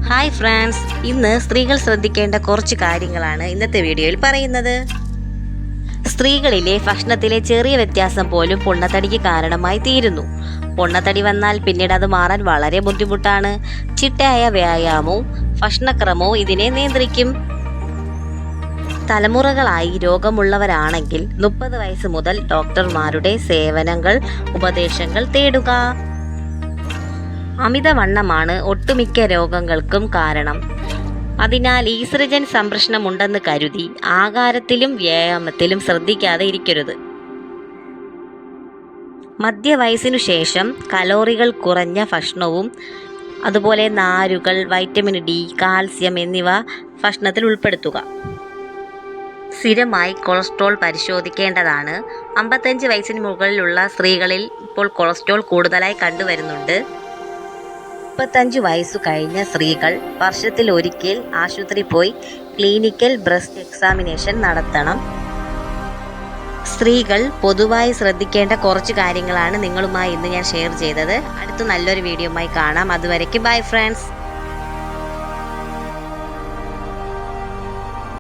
Hi friends, ഇന്ന് സ്ത്രീകൾ ശ്രദ്ധിക്കേണ്ട കുറച്ച് കാര്യങ്ങളാണ് ഇന്നത്തെ വീഡിയോയിൽ പറയുന്നത്. സ്ത്രീകളിലെ ഭക്ഷണത്തിലെ ചെറിയ വ്യത്യാസം പോലും പൊണ്ണത്തടിക്ക് കാരണമായി തീരുന്നു. പൊണ്ണത്തടി വന്നാൽ പിന്നീട് അത് മാറാൻ വളരെ ബുദ്ധിമുട്ടാണ്. ചിട്ടയായ വ്യായാമവും ഭക്ഷണക്രമവും ഇതിനെ നിയന്ത്രിക്കും. തലമുറകളായി രോഗമുള്ളവരാണെങ്കിൽ 30 വയസ്സ് മുതൽ ഡോക്ടർമാരുടെ ഉപദേശങ്ങൾ തേടുക. അമിതവണ്ണമാണ് ഒട്ടുമിക്ക രോഗങ്ങൾക്കും കാരണം. അതിനാൽ ഈസ്ട്രജൻ സംപ്രഷണമുണ്ടെന്ന് കരുതി ആഹാരത്തിലും വ്യായാമത്തിലും ശ്രദ്ധിക്കാതെ ഇരിക്കരുത്. മധ്യവയസ്സിനു ശേഷം കലോറികൾ കുറഞ്ഞ ഭക്ഷണവും അതുപോലെ നാരുകൾ, വൈറ്റമിൻ ഡി, കാൽസ്യം എന്നിവ ഭക്ഷണത്തിൽ ഉൾപ്പെടുത്തുക. സ്ഥിരമായി കൊളസ്ട്രോൾ പരിശോധിക്കേണ്ടതാണ്. 55 വയസ്സിന് മുകളിലുള്ള സ്ത്രീകളിൽ ഇപ്പോൾ കൊളസ്ട്രോൾ കൂടുതലായി കണ്ടുവരുന്നുണ്ട്. 35 വയസ്സു കഴിഞ്ഞ സ്ത്രീകൾ വർഷത്തിൽ ഒരിക്കൽ ആശുപത്രിയിൽ പോയി ക്ലിനിക്കൽ ബ്രസ്റ്റ് എക്സാമിനേഷൻ നടത്തണം. സ്ത്രീകൾ പൊതുവായി ശ്രദ്ധിക്കേണ്ട കുറച്ച് കാര്യങ്ങളാണ് നിങ്ങളുമായി ഇന്ന് ഞാൻ ഷെയർ ചെയ്തത്. അടുത്ത നല്ലൊരു വീഡിയോയുമായി കാണാം. അതുവരേക്കും ബൈ ഫ്രണ്ട്സ്.